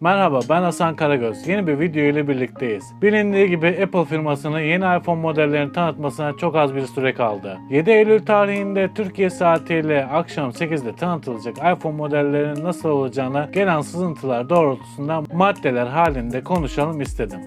Merhaba, ben Hasan Karagöz. Yeni bir video ile birlikteyiz. Bilindiği gibi Apple firmasının yeni iPhone modellerini tanıtmasına çok az bir süre kaldı. 7 Eylül tarihinde Türkiye saatiyle akşam 8'de tanıtılacak iPhone modellerinin nasıl olacağına gelen sızıntılar doğrultusunda maddeler halinde konuşalım istedim.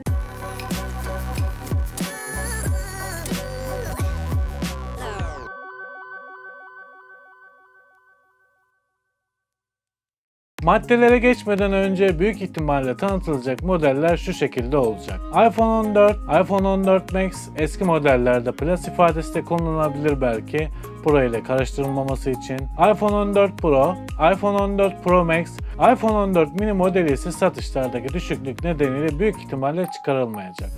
Maddelere geçmeden önce büyük ihtimalle tanıtılacak modeller şu şekilde olacak. iPhone 14, iPhone 14 Max eski modellerde Plus ifadesi de kullanılabilir belki Pro ile karıştırılmaması için. iPhone 14 Pro, iPhone 14 Pro Max, iPhone 14 mini modeli ise satışlardaki düşüklük nedeniyle büyük ihtimalle çıkarılmayacak.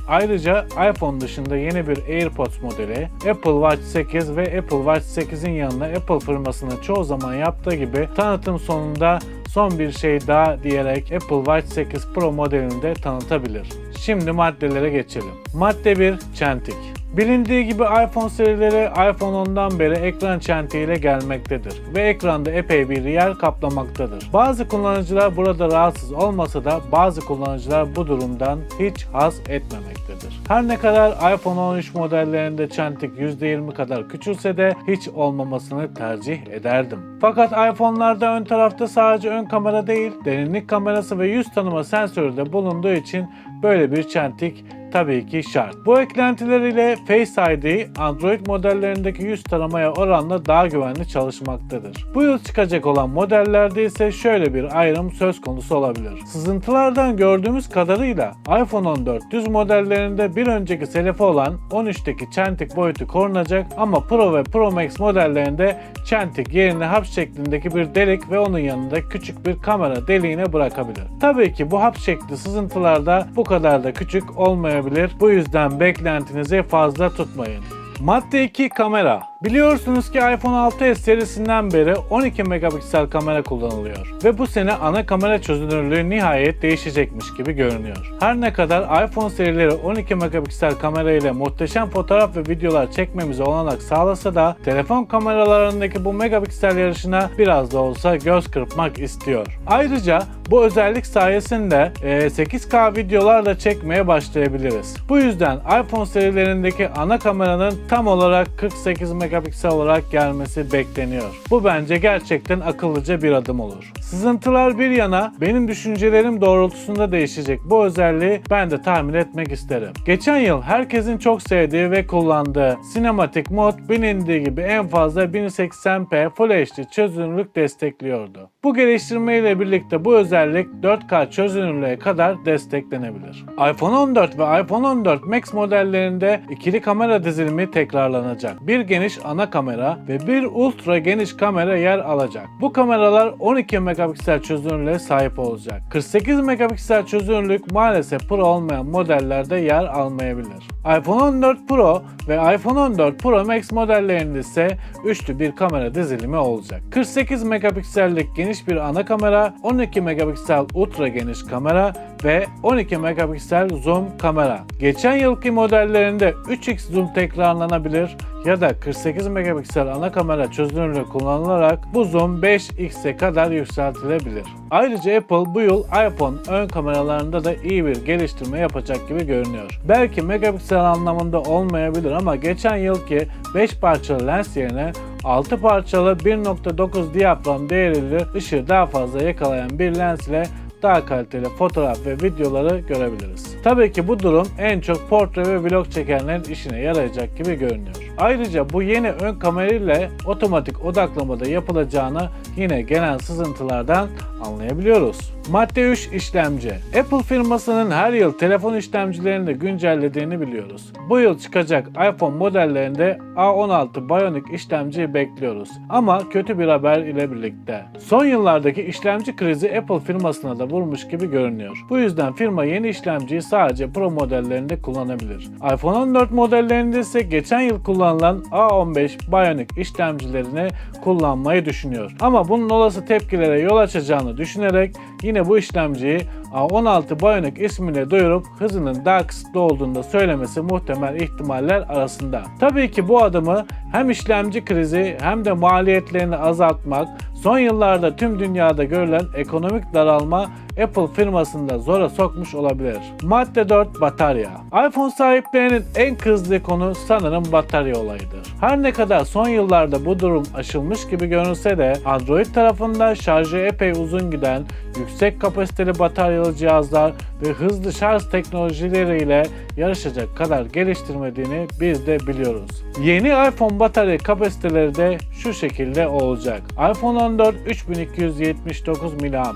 Ayrıca iPhone dışında yeni bir AirPods modeli, Apple Watch 8 ve Apple Watch 8'in yanına Apple firmasının çoğu zaman yaptığı gibi tanıtım sonunda son bir şey daha diyerek Apple Watch 8 Pro modelini de tanıtabilir. Şimdi maddelere geçelim. Madde 1. Çentik. Bilindiği gibi iPhone serileri iPhone 10'dan beri ekran çentiğiyle gelmektedir ve ekranda epey bir yer kaplamaktadır. Bazı kullanıcılar burada rahatsız olmasa da bazı kullanıcılar bu durumdan hiç haz etmemektedir. Her ne kadar iPhone 13 modellerinde çentik %20 kadar küçülse de hiç olmamasını tercih ederdim. Fakat iPhone'larda ön tarafta sadece ön kamera değil, derinlik kamerası ve yüz tanıma sensörü de bulunduğu için böyle bir çentik tabii ki şart. Bu eklentiler ile Face ID, Android modellerindeki yüz taramaya oranla daha güvenli çalışmaktadır. Bu yıl çıkacak olan modellerde ise şöyle bir ayrım söz konusu olabilir. Sızıntılardan gördüğümüz kadarıyla iPhone 14 düz modellerinde bir önceki selifi olan 13'teki çentik boyutu korunacak ama Pro ve Pro Max modellerinde çentik yerine hap şeklindeki bir delik ve onun yanında küçük bir kamera deliğine bırakabilir. Tabii ki bu hap şekli sızıntılarda bu kadar da küçük olmayabilir. Bu yüzden beklentinizi fazla tutmayın. Madde 2. Kamera. Biliyorsunuz ki iPhone 6s serisinden beri 12 megapiksel kamera kullanılıyor ve bu sene ana kamera çözünürlüğü nihayet değişecekmiş gibi görünüyor. Her ne kadar iPhone serileri 12 megapiksel kamera ile muhteşem fotoğraf ve videolar çekmemize olanak sağlasa da telefon kameralarındaki bu megapiksel yarışına biraz da olsa göz kırpmak istiyor. Ayrıca bu özellik sayesinde 8K videolar da çekmeye başlayabiliriz. Bu yüzden iPhone serilerindeki ana kameranın tam olarak 48 megapiksel olarak gelmesi bekleniyor. Bu bence gerçekten akıllıca bir adım olur. Sızıntılar bir yana benim düşüncelerim doğrultusunda değişecek bu özelliği ben de tahmin etmek isterim. Geçen yıl herkesin çok sevdiği ve kullandığı Cinematic Mode bilindiği gibi en fazla 1080p Full HD çözünürlük destekliyordu. Bu geliştirme ile birlikte bu özellik 4K çözünürlüğe kadar desteklenebilir. iPhone 14 ve iPhone 14 Max modellerinde ikili kamera dizilimi tekrarlanacak. Bir geniş ana kamera ve bir ultra geniş kamera yer alacak. Bu kameralar 12 megapiksel çözünürlüğe sahip olacak. 48 megapiksel çözünürlük maalesef Pro olmayan modellerde yer almayabilir. iPhone 14 Pro ve iPhone 14 Pro Max modellerinde ise üçlü bir kamera dizilimi olacak. 48 megapiksellik geniş bir ana kamera, 12 megapiksel ultra geniş kamera ve 12 megapiksel zoom kamera. Geçen yılki modellerinde 3x zoom tekrarlanabilir ya da 48 megapiksel ana kamera çözünürlüğü kullanılarak bu zoom 5x'e kadar yükseltilebilir. Ayrıca Apple bu yıl iPhone ön kameralarında da iyi bir geliştirme yapacak gibi görünüyor. Belki megapiksel anlamında olmayabilir ama geçen yılki 5 parçalı lens yerine 6 parçalı 1.9 diyafram değerli ışığı daha fazla yakalayan bir lens ile daha kaliteli fotoğraf ve videoları görebiliriz. Tabii ki bu durum en çok portre ve vlog çekenlerin işine yarayacak gibi görünüyor. Ayrıca bu yeni ön kamera ile otomatik odaklamada yapılacağını yine gelen sızıntılardan anlayabiliyoruz. Madde 3. İşlemci. Apple firmasının her yıl telefon işlemcilerini de güncellediğini biliyoruz. Bu yıl çıkacak iPhone modellerinde A16 Bionic işlemciyi bekliyoruz. Ama kötü bir haber ile birlikte. Son yıllardaki işlemci krizi Apple firmasına da vurmuş gibi görünüyor. Bu yüzden firma yeni işlemciyi sadece Pro modellerinde kullanabilir. iPhone 14 modellerinde ise geçen yıl kullanılan A15 Bionic işlemcilerini kullanmayı düşünüyor. Ama bunun olası tepkilere yol açacağını düşünerek yine bu işlemciyi A16 Bionic ismiyle duyurup hızının daha kısıtlı olduğunu da söylemesi muhtemel ihtimaller arasında. Tabii ki bu adımı hem işlemci krizi hem de maliyetlerini azaltmak, son yıllarda tüm dünyada görülen ekonomik daralma Apple firmasını da zora sokmuş olabilir. Madde 4. Batarya. iPhone sahiplerinin en kızdığı konu sanırım batarya olayıdır. Her ne kadar son yıllarda bu durum aşılmış gibi görünse de Android tarafında şarjı epey uzun giden, yüksek kapasiteli bataryalı cihazlar ve hızlı şarj teknolojileriyle yarışacak kadar geliştirmediğini biz de biliyoruz. Yeni iPhone batarya kapasiteleri de şu şekilde olacak. iPhone 14 3279 mAh,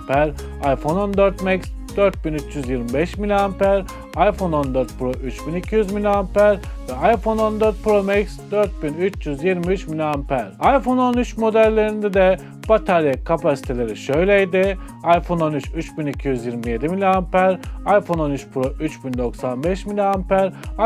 iPhone 14 Max 4325 mAh, iPhone 14 Pro 3200 mAh ve iPhone 14 Pro Max 4323 mAh. iPhone 13 modellerinde de batarya kapasiteleri şöyleydi. iPhone 13 3227 mAh, iPhone 13 Pro 3095 mAh,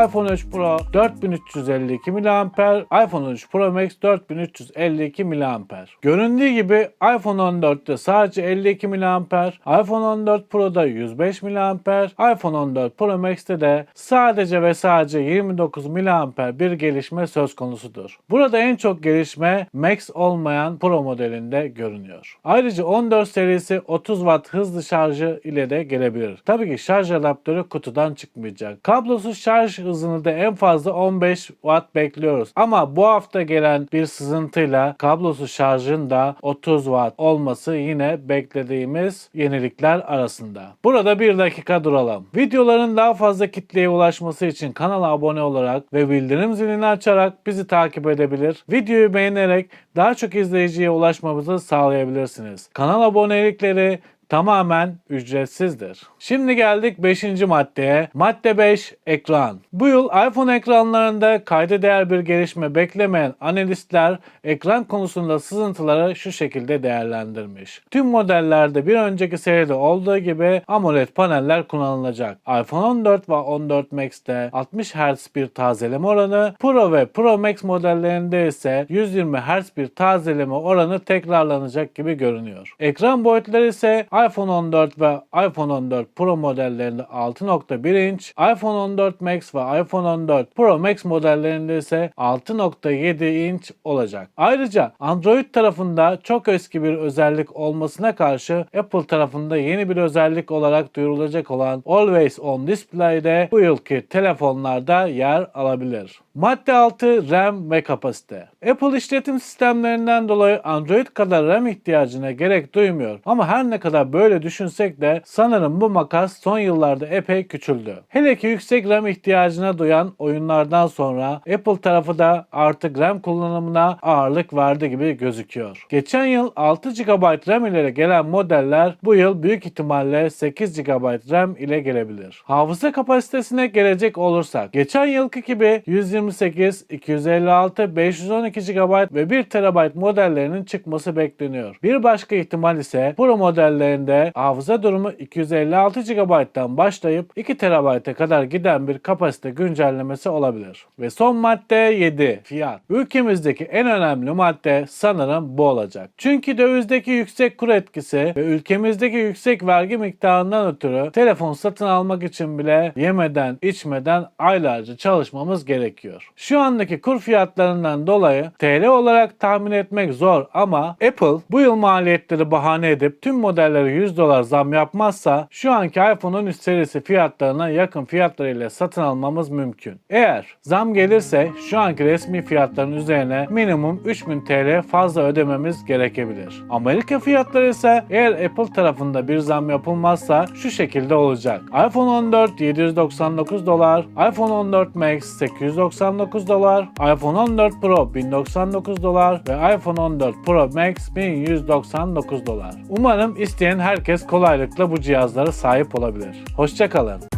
iPhone 13 Pro 4352 mAh, iPhone 13 Pro Max 4352 mAh. Göründüğü gibi iPhone 14'te sadece 52 mAh, iPhone 14 Pro'da 105 mAh, iPhone 14 Pro Max'te de sadece ve sadece 29 mAh bir gelişme söz konusudur. Burada en çok gelişme Max olmayan Pro modelinde görünüyor. Ayrıca 14 serisi 30 Watt hızlı şarjı ile de gelebilir. Tabii ki şarj adaptörü kutudan çıkmayacak. Kablosuz şarj hızını da en fazla 15 Watt bekliyoruz. Ama bu hafta gelen bir sızıntıyla kablosuz şarjın da 30 Watt olması yine beklediğimiz yenilikler arasında. Burada bir dakika duralım. Videoların daha fazla kitleye ulaşması için kanala abone olarak ve bildirim zilini açarak bizi takip edebilir. Videoyu beğenerek daha çok izleyiciye ulaşmamızı sağlayabilirsiniz. Kanal abonelikleri tamamen ücretsizdir. Şimdi geldik 5. maddeye. Madde 5. Ekran. Bu yıl iPhone ekranlarında kayda değer bir gelişme beklemeyen analistler ekran konusunda sızıntıları şu şekilde değerlendirmiş. Tüm modellerde bir önceki seride olduğu gibi AMOLED paneller kullanılacak. iPhone 14 ve 14 Max'te 60 Hz bir tazeleme oranı, Pro ve Pro Max modellerinde ise 120 Hz bir tazeleme oranı tekrarlanacak gibi görünüyor. Ekran boyutları ise iPhone 14 ve iPhone 14 Pro modellerinde 6.1 inç, iPhone 14 Max ve iPhone 14 Pro Max modellerinde ise 6.7 inç olacak. Ayrıca Android tarafında çok eski bir özellik olmasına karşı Apple tarafında yeni bir özellik olarak duyurulacak olan Always On Display de bu yılki telefonlarda yer alabilir. Madde 6. RAM ve kapasite. Apple işletim sistemlerinden dolayı Android kadar RAM ihtiyacına gerek duymuyor. Ama her ne kadar böyle düşünsek de sanırım bu makas son yıllarda epey küçüldü. Hele ki yüksek RAM ihtiyacına duyan oyunlardan sonra Apple tarafı da artık RAM kullanımına ağırlık verdi gibi gözüküyor. Geçen yıl 6 GB RAM ile gelen modeller bu yıl büyük ihtimalle 8 GB RAM ile gelebilir. Hafıza kapasitesine gelecek olursak geçen yılki gibi 128, 256, 512 GB ve 1 TB modellerinin çıkması bekleniyor. Bir başka ihtimal ise Pro modellerinde hafıza durumu 256 GB'dan başlayıp 2 TB'e kadar giden bir kapasite güncellemesi olabilir. Ve son madde 7. Fiyat. Ülkemizdeki en önemli madde sanırım bu olacak. Çünkü dövizdeki yüksek kur etkisi ve ülkemizdeki yüksek vergi miktarından ötürü telefon satın almak için bile yemeden içmeden aylarca çalışmamız gerekiyor. Şu andaki kur fiyatlarından dolayı TL olarak tahmin etmek zor ama Apple bu yıl maliyetleri bahane edip tüm modellere $100 zam yapmazsa şu anki iPhone 13 serisi fiyatlarına yakın fiyatlarıyla satın almamız mümkün. Eğer zam gelirse şu anki resmi fiyatların üzerine minimum 3000 TL fazla ödememiz gerekebilir. Amerika fiyatları ise eğer Apple tarafında bir zam yapılmazsa şu şekilde olacak. iPhone 14 $799, iPhone 14 Max $899, iPhone 14 Pro $1099 ve iPhone 14 Pro Max $1199. Umarım isteyen herkes kolaylıkla bu cihazlara sahip olabilir. Hoşça kalın.